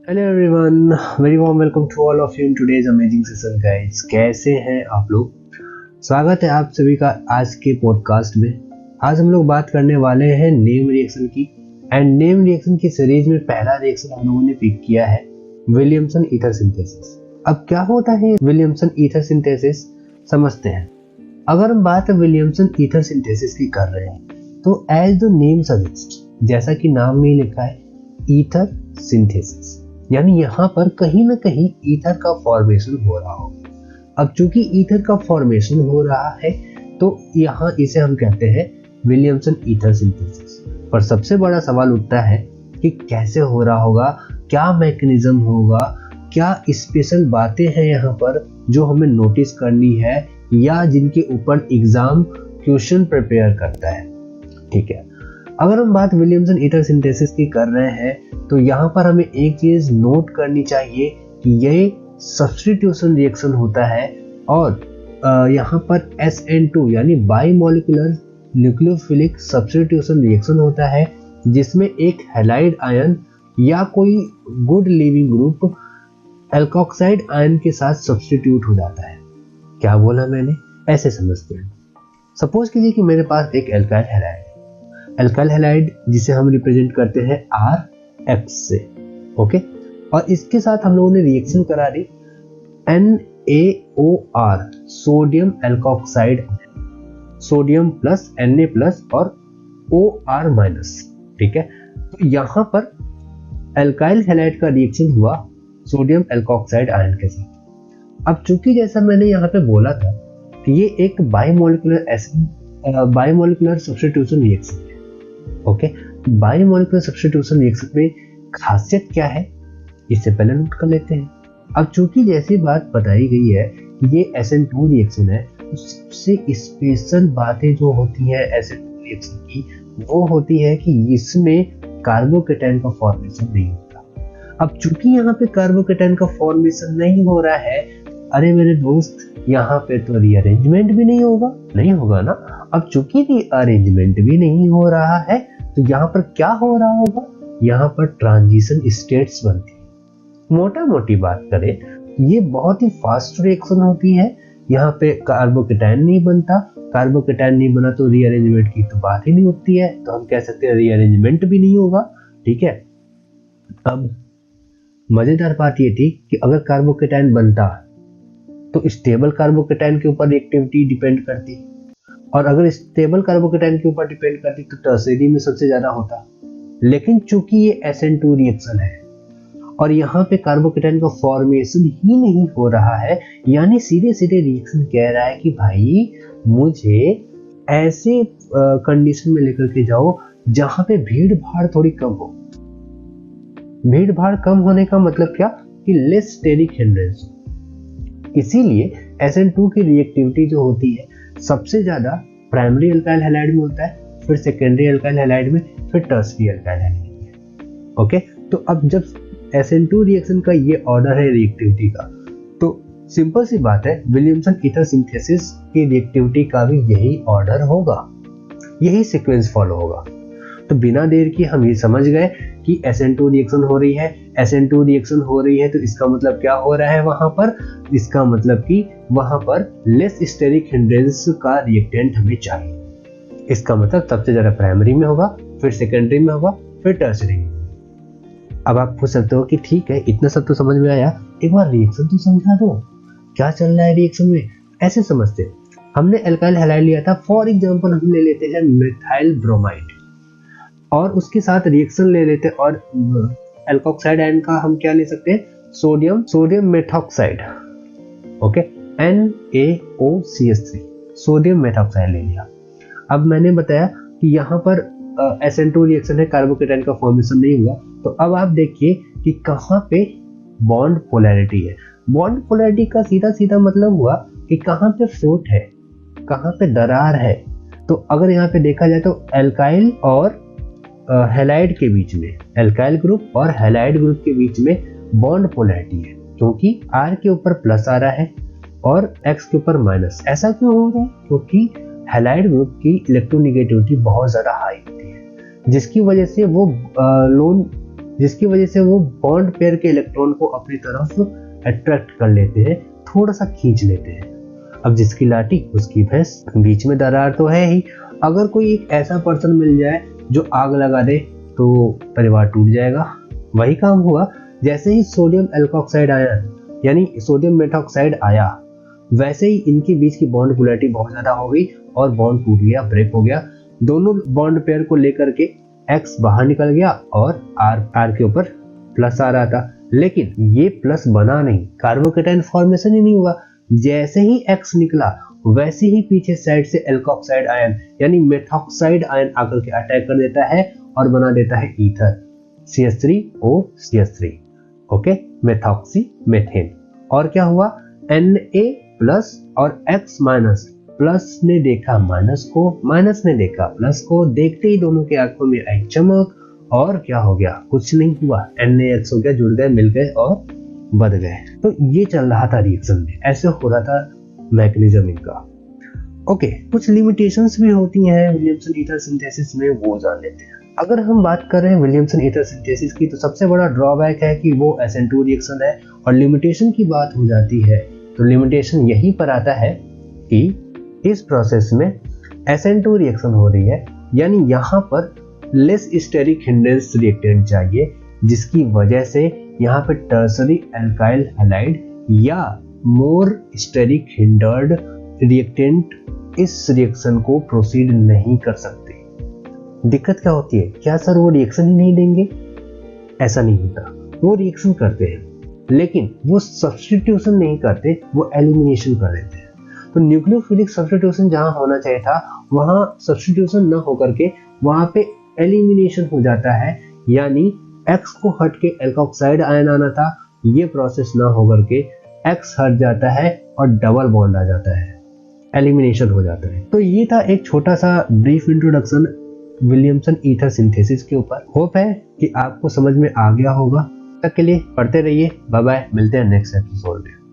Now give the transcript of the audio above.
Hello everyone, very warm welcome to all of you in today's amazing session guys. कैसे हैं आप लोग? स्वागत है आप सभी का आज के पॉडकास्ट में। आज हम लोग बात करने वाले हैं नेम रिएक्शन की। एंड नेम रिएक्शन की सीरीज में पहला रिएक्शन हम लोगों ने पिक किया है विलियमसन ईथर सिंथेसिस। अब क्या होता है विलियमसन ईथर सिंथेसिस, समझते हैं। अगर हम बात विलियमसन ईथर सिंथेसिस की कर रहे हैं तो एज द नेम सजेस्ट, जैसा कि नाम में लिखा है ईथर सिंथेसिस, यानी यहाँ पर कहीं ना कहीं ईथर का फॉर्मेशन हो रहा हो। अब चूंकि ईथर का फॉर्मेशन हो रहा है तो यहाँ इसे हम कहते हैं विलियमसन ईथर सिंथेसिस। पर सबसे बड़ा सवाल उठता है कि कैसे हो रहा होगा, क्या मैकेनिज्म होगा, क्या स्पेशल बातें हैं यहाँ पर जो हमें नोटिस करनी है या जिनके ऊपर एग्जाम क्वेश्चन प्रिपेयर करता है। ठीक है, अगर हम बात विलियमसन ईथर सिंथेसिस की कर रहे हैं तो यहाँ पर हमें एक चीज नोट करनी चाहिए कि ये सब्स्टिट्यूशन रिएक्शन होता है और यहाँ पर SN2 यानी बाइमोलिकुलर न्यूक्लियोफिलिक सब्स्टिट्यूशन रिएक्शन होता है, जिसमें एक हैलाइड आयन या कोई good leaving group alkoxide ion के साथ सब्स्टिट्यूट हो जाता है। क्या बोला मैंने, ऐसे समझते हैं। सपोज कीजिए कि मेरे पास एक एल्काइल हैलाइड, एल्काइल हैलाइड जिसे हम रिप्रेजेंट करते हैं RX से, ओके। और इसके साथ हम लोगों ने रिएक्शन करा दी NaOR, sodium alkoxide, sodium plus Na plus और OR माइनस। ठीक है, तो यहाँ पर एल्काइल हैलाइड का रिएक्शन हुआ सोडियम एल्कोक्साइड आयन के साथ। अब चूंकि जैसा मैंने यहाँ पे बोला था कि ये एक बाइमोलिकुलर सब्स्टिट्यूशन रिएक्शन है। ओके, बाइमोलिकुलर सब्स्टिट्यूशन रिएक्शन में खासियत क्या है, इससे पहले नोट कर लेते हैं। अब चूंकि जैसी बात बताई गई है ये SN2 रिएक्शन है, तो सबसे स्पेशल बातें जो होती हैं SN2 रिएक्शन की वो होती है कि इसमें कार्बोकेटाइन का फॉर्मेशन नहीं होता। अब चूंकि यहाँ पे कार्बोकेटाइन का फॉर्मेशन नहीं हो रहा है, अरे मेरे दोस्त, यहाँ पे तो रीअरेंजमेंट भी नहीं होगा ना। अब चूंकि रीअरेंजमेंट भी नहीं हो रहा है तो यहाँ पर क्या हो रहा होगा, यहाँ पर ट्रांजिशन स्टेट्स बनती है। मोटा मोटी बात करें ये बहुत ही फास्ट रिएक्शन होती है। यहाँ पे कार्बोकेटाइन नहीं बनता, कार्बोकेटाइन नहीं बना तो रीअरेंजमेंट की तो बात ही नहीं होती है, तो हम कह सकते हैं रीअरेंजमेंट भी नहीं होगा। ठीक है, अब मजेदार बात ये थी कि अगर कार्बोकेटाइन बनता तो स्टेबल कार्बोकेटाइन के ऊपर रिएक्टिविटी डिपेंड करती, और अगर स्टेबल कार्बोकेटाइन के ऊपर डिपेंड करती तो टर्शरी में सबसे ज्यादा होता। लेकिन चूंकि ये SN2 रिएक्शन है और यहाँ पे कार्बोकेटाइन का फॉर्मेशन ही नहीं हो रहा है, यानी सीधे सीधे रिएक्शन कह रहा है कि भाई मुझे ऐसे कंडीशन में लेकर के जाओ जहां पे भीड़ भाड़ थोड़ी कम हो। भीड़ भाड़ कम होने का मतलब क्या कि लेस स्टेरिक हिंड्रेंस। इसीलिए SN2 की रिएक्टिविटी जो होती है सबसे ज्यादा प्राइमरी अल्काइल हैलाइड में होता है, फिर सेकेंडरी अल्काइल हैलाइड में, फिर टर्शरी अल्काइल हैलाइड में। ओके, तो अब जब SN2 रिएक्शन का ये ऑर्डर है रिएक्टिविटी का, तो सिंपल सी बात है विलियमसन ईथर सिंथेसिस की रिएक्टिविटी का भी यही ऑर्डर होगा, यही सीक्वेंस फॉलो होगा। तो बिना देर की हम ये समझ गए कि SN2 रिएक्शन हो रही है, SN2 रिएक्शन हो रही है तो इसका मतलब क्या हो रहा है वहां पर, इसका मतलब कि वहां पर लेस स्टेरिक हिंड्रेंस का रिएक्टेंट हमें चाहिए। इसका मतलब सबसे ज्यादा प्राइमरी में होगा, फिर सेकेंडरी में होगा, फिर टर्शरी में। अब आप पूछ सकते हो कि ठीक है, इतना सब तो समझ में आया, एक बार रिएक्शन तो समझा दो, क्या चल रहा है रिएक्शन में। ऐसे समझते हैं, हमने एल्काइल हैलाइड लिया था, फॉर एग्जाम्पल हम ले लेते हैं मिथाइल ब्रोमाइड और उसके साथ रिएक्शन ले लेते हैं, और एल्कोक्साइड आयन का हम क्या ले सकते हैं, sodium methoxide. Okay, NaOCH3, sodium methoxide ले लिया। अब मैंने बताया कि यहाँ पर SN2 रिएक्शन है, कार्बोकेटाइन का फॉर्मेशन नहीं हुआ, तो अब आप देखिए कि कहाँ पे बॉन्ड पोलैरिटी है। बॉन्ड पोलैरिटी का सीधा सीधा मतलब हुआ कि कहाँ पे फ्रूट है, कहाँ पे दरार है। तो अगर यहाँ पे देखा जाए तो एल्काइल और हैलाइड के बीच में, एल्काइल ग्रुप और हैलाइड ग्रुप के बीच में बॉन्ड पोलैरिटी है, क्योंकि R के ऊपर प्लस आ रहा है और X के ऊपर माइनस। ऐसा क्यों हो रहा है, क्योंकि हैलाइड ग्रुप की इलेक्ट्रोनेगेटिविटी बहुत ज्यादा हाई होती है, जिसकी वजह से वो लोन जिसकी वजह से वो बॉन्ड पेयर के इलेक्ट्रॉन को अपनी तरफ अट्रैक्ट कर लेते हैं, थोड़ा सा खींच लेते हैं। अब जिसकी लाठी उसकी भैंस, बीच में दरार तो है ही। अगर कोई एक ऐसा पर्सन मिल जाए जो आग लगा दे तो परिवार टूट जाएगा। वही काम हुआ, जैसे ही सोडियम एल्कोक्साइड आया यानी सोडियम मेथॉक्साइड आया, वैसे ही इनके बीच की बॉन्ड पोलैरिटी बहुत ज्यादा हो गई और बॉन्ड टूट गया, ब्रेक हो गया। दोनों बॉन्ड पेयर को लेकर के X बाहर निकल गया और R के ऊपर प्लस आ रहा था, लेकिन ये प्लस बना नहीं, कार्बोकेटाइन फॉर्मेशन ही नहीं हुआ। जैसे ही X निकला वैसे ही पीछे साइड से एल्कोक्साइड आयन यानी मेथॉक्साइड आयन आकर के अटैक कर देता है और बना देता है ether, CH3OCH3, okay, methoxy methane. और क्या हुआ, Na प्लस और X माइनस, प्लस ने देखा माइनस को, माइनस ने देखा प्लस को, देखते ही दोनों के आंखों में आई चमक और क्या हो गया, कुछ नहीं हुआ, NaX हो गया, जुड़ गए, मिल गए और बढ़ गए। तो ये चल रहा था रिएक्शन में, ऐसे हो रहा था मैकेनिज्म इनका। ओके, कुछ लिमिटेशंस भी होती हैं विलियमसन ईथर सिंथेसिस में, वो जान लेते हैं। अगर हम बात कर रहे हैं विलियमसन ईथर सिंथेसिस की, तो सबसे बड़ा ड्रॉबैक है कि वो SN2 रिएक्शन है। और लिमिटेशन की बात हो जाती है तो लिमिटेशन यहीं पर आता है कि इस प्रोसेस में SN2 रिएक्शन हो रही है, यानी यहाँ पर लेस स्टेरिक हिंड्रेंस रिएक्टेंट चाहिए, जिसकी वजह से यहाँ पे टर्सरी एल्काइल हैलाइड या मोर स्टेरिक हिंडर्ड रिएक्टेंट इस रिएक्शन को प्रोसीड नहीं कर सकते। दिक्कत क्या होती है, क्या सर वो रिएक्शन ही नहीं देंगे? ऐसा नहीं होता, वो रिएक्शन करते हैं लेकिन वो सब्स्टिट्यूशन नहीं करते, वो एलिमिनेशन कर देते हैं। तो न्यूक्लियोफिलिक सब्स्टिट्यूशन जहां होना चाहिए था वहां सब्स्टिट्यूशन न होकर के वहां पे एलिमिनेशन हो जाता है, यानी X को हट के एल्कोक्साइड आयन आना था, ये प्रोसेस ना होकर के X हट जाता है और डबल बॉन्ड आ जाता है, एलिमिनेशन हो जाता है। तो ये था एक छोटा सा brief introduction Williamson ether synthesis के ऊपर। होप है कि आपको समझ में आ गया होगा। तक के लिए पढ़ते रहिए, बाय बाय, मिलते हैं नेक्स्ट एपिसोड में।